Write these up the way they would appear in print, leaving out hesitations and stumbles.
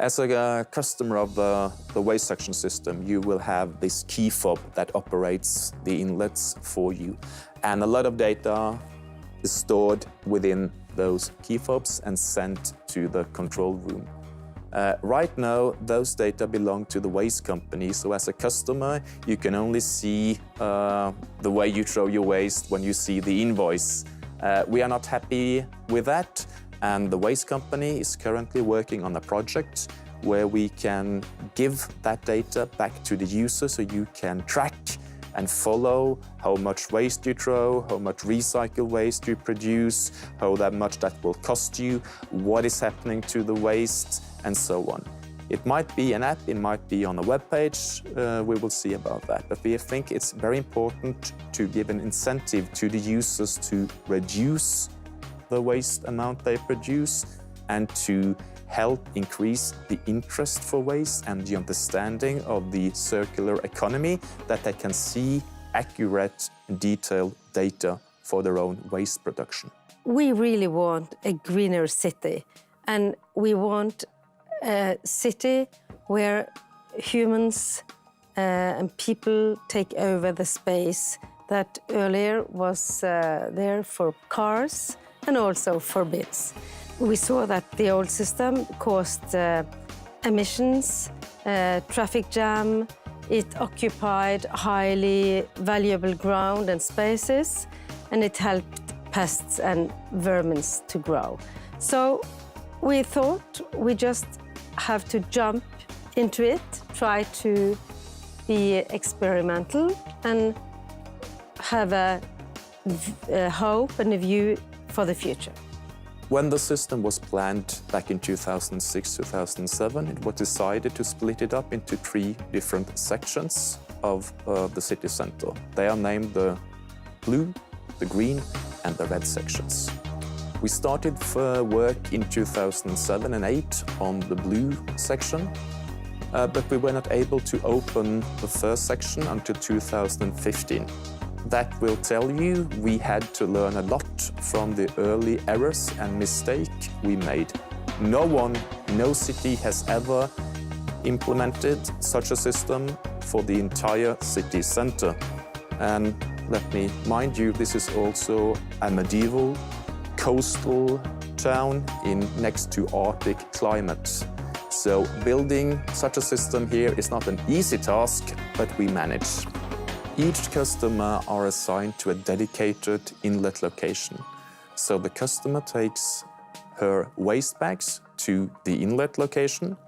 As a customer of the waste suction system, you will have this key fob that operates the inlets for you. And a lot of data is stored within those key fobs and sent to the control room. Right now, those data belong to the waste company, so as a customer, you can only see the way you throw your waste when you see the invoice. We are not happy with that, and the waste company is currently working on a project where we can give that data back to the user so you can track and follow how much waste you throw, how much recycled waste you produce, how much that will cost you, what is happening to the waste, and so on. It might be an app, it might be on a web page, we will see about that. But we think it's very important to give an incentive to the users to reduce the waste amount they produce and to help increase the interest for waste and the understanding of the circular economy, that they can see accurate and detailed data for their own waste production. We really want a greener city, and we want a city where humans and people take over the space that earlier was there for cars and also for bits. We saw that the old system caused emissions, traffic jam, it occupied highly valuable ground and spaces, and it helped pests and vermin to grow. So we thought we just have to jump into it, try to be experimental and have a hope and a view for the future. When the system was planned back in 2006-2007, it was decided to split it up into 3 different sections of the city center. They are named the blue, the green and the red sections. We started work in 2007 and 2008 on the blue section, but we were not able to open the first section until 2015. That will tell you we had to learn a lot from the early errors and mistakes we made. No city has ever implemented such a system for the entire city center. And let me mind you, this is also a medieval coastal town next to Arctic climate. So building such a system here is not an easy task, but we manage. Each customer are assigned to a dedicated inlet location. So the customer takes her waste bags to the inlet location,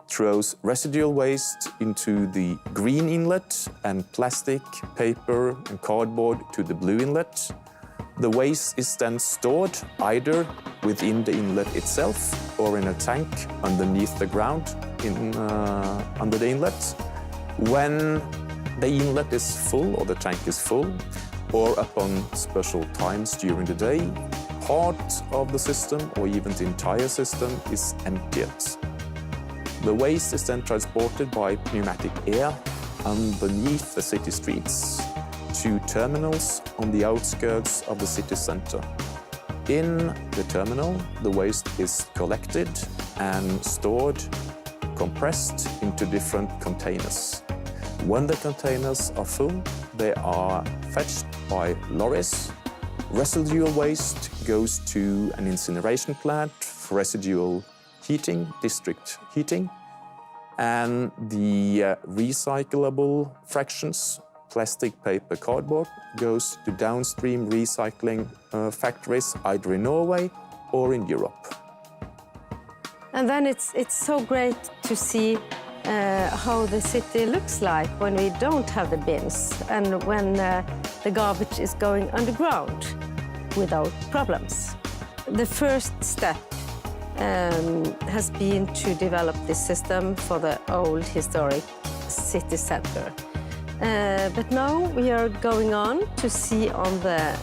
throws residual waste into the green inlet and plastic, paper and cardboard to the blue inlet. The waste is then stored either within the inlet itself or in a tank underneath the ground under the inlet. When the inlet is full or the tank is full, or upon special times during the day, part of the system or even the entire system is emptied. The waste is then transported by pneumatic air underneath the city streets to terminals on the outskirts of the city center. In the terminal, the waste is collected and stored, compressed into different containers. When the containers are full, they are fetched by lorries. Residual waste goes to an incineration plant for residual heating, district heating, and the recyclable fractions, plastic, paper, cardboard, goes to downstream recycling factories either in Norway or in Europe. And then it's so great to see how the city looks like when we don't have the bins and when the garbage is going underground without problems. The first step has been to develop this system for the old historic city center. But now we are going on to see on the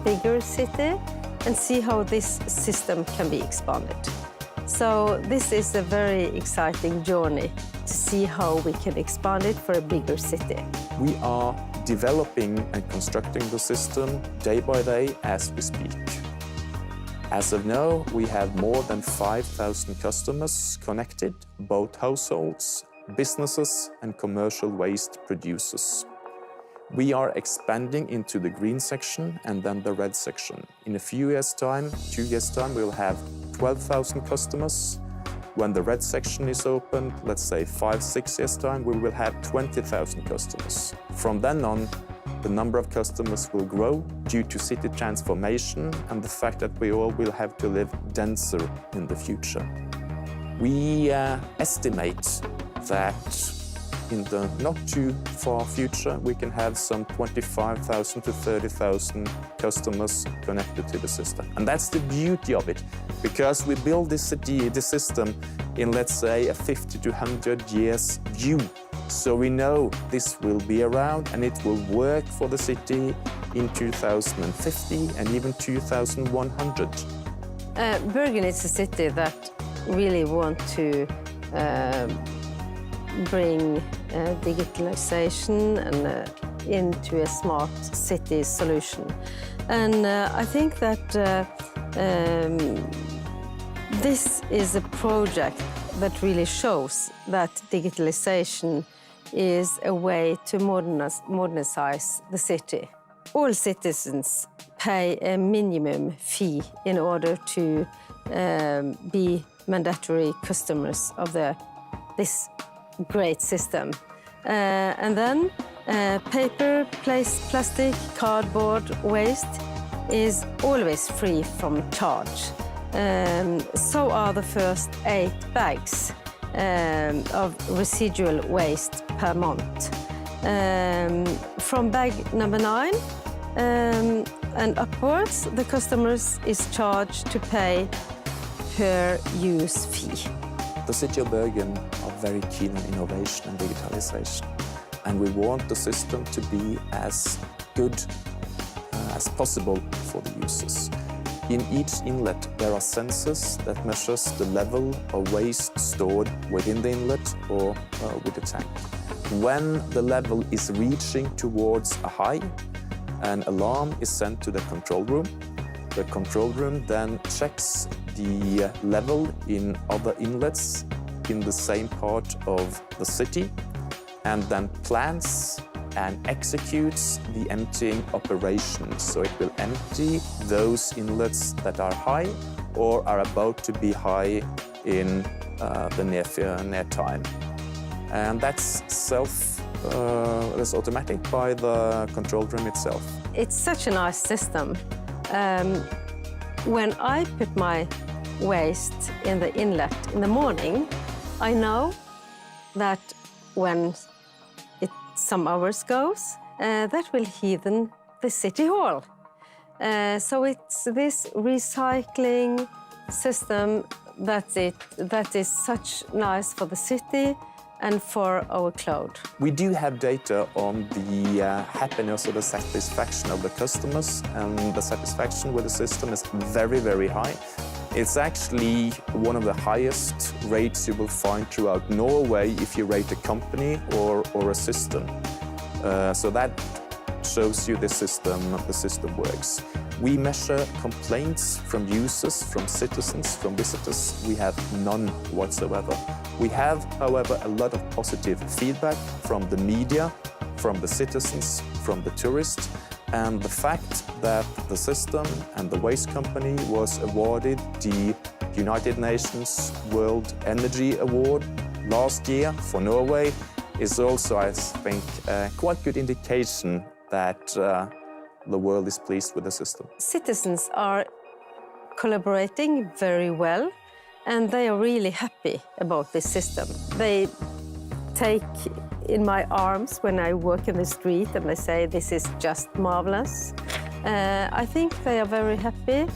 bigger city and see how this system can be expanded. So this is a very exciting journey to see how we can expand it for a bigger city. We are developing and constructing the system day by day as we speak. As of now, we have more than 5,000 customers connected, both households, businesses and commercial waste producers. We are expanding into the green section and then the red section. In a few years' time, 2 years' time, we'll have 12,000 customers. When the red section is opened, let's say 5-6 years' time, we will have 20,000 customers. From then on, the number of customers will grow due to city transformation and the fact that we all will have to live denser in the future. We estimate that in the not too far future, we can have some 25,000 to 30,000 customers connected to the system. And that's the beauty of it, because we build this system in, let's say, a 50 to 100 years view. So we know this will be around and it will work for the city in 2050 and even 2100. Bergen is a city that really want to bring digitalization and into a smart city solution. And I think that this is a project that really shows that digitalization is a way to modernize the city. All citizens pay a minimum fee in order to be mandatory customers of this great system. And then paper, plastic, cardboard waste is always free from charge. So are the first 8 bags of residual waste per month. From bag number 9 and upwards, the customers is charged to pay per use fee. The city of Bergen are very keen on innovation and digitalization, and we want the system to be as good as possible for the users. In each inlet, there are sensors that measures the level of waste stored within the inlet or with the tank. When the level is reaching towards a high, an alarm is sent to the control room. The control room then checks the level in other inlets in the same part of the city and then plans and executes the emptying operation. So it will empty those inlets that are high or are about to be high in the near time. And that's automatic by the control room itself. It's such a nice system. When I put my waste in the inlet in the morning, I know that when some hours goes, that will heathen the city hall. So it's this recycling system that is such nice for the city and for our cloud. We do have data on the happiness or the satisfaction of the customers, and the satisfaction with the system is very, very high. It's actually one of the highest rates you will find throughout Norway if you rate a company or a system. So that shows you the system works. We measure complaints from users, from citizens, from visitors. We have none whatsoever. We have, however, a lot of positive feedback from the media, from the citizens, from the tourists. And the fact that the system and the waste company was awarded the United Nations World Energy Award last year for Norway is also, I think, a quite good indication that the world is pleased with the system. Citizens are collaborating very well, and they are really happy about this system. They take in my arms when I walk in the street and they say, this is just marvelous. I think they are very happy,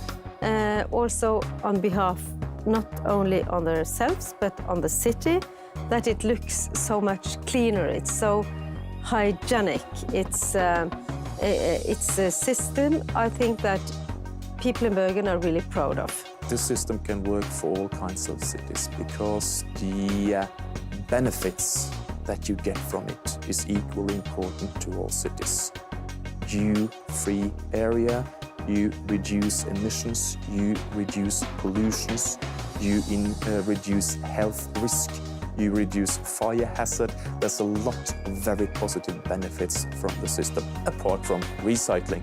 also on behalf, not only on themselves, but on the city, that it looks so much cleaner. It's so hygienic. It's a system I think that people in Bergen are really proud of. This system can work for all kinds of cities because the benefits that you get from it is equally important to all cities. Dew-free area, you reduce emissions, you reduce pollutions, you reduce health risk, you reduce fire hazard. There's a lot of very positive benefits from the system, apart from recycling,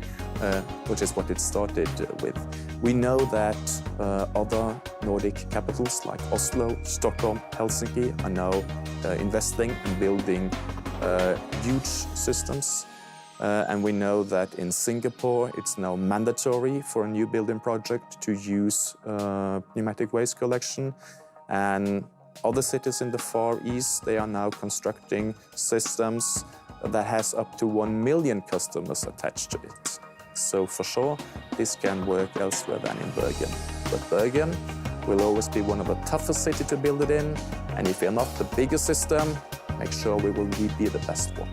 which is what it started with. We know that other Nordic capitals like Oslo, Stockholm, Helsinki are now investing and building huge systems. And we know that in Singapore, it's now mandatory for a new building project to use pneumatic waste collection. And other cities in the Far East, they are now constructing systems that has up to 1 million customers attached to it. So for sure, this can work elsewhere than in Bergen. But Bergen will always be one of the toughest cities to build it in. And if we're not the biggest system, make sure we will be the best one.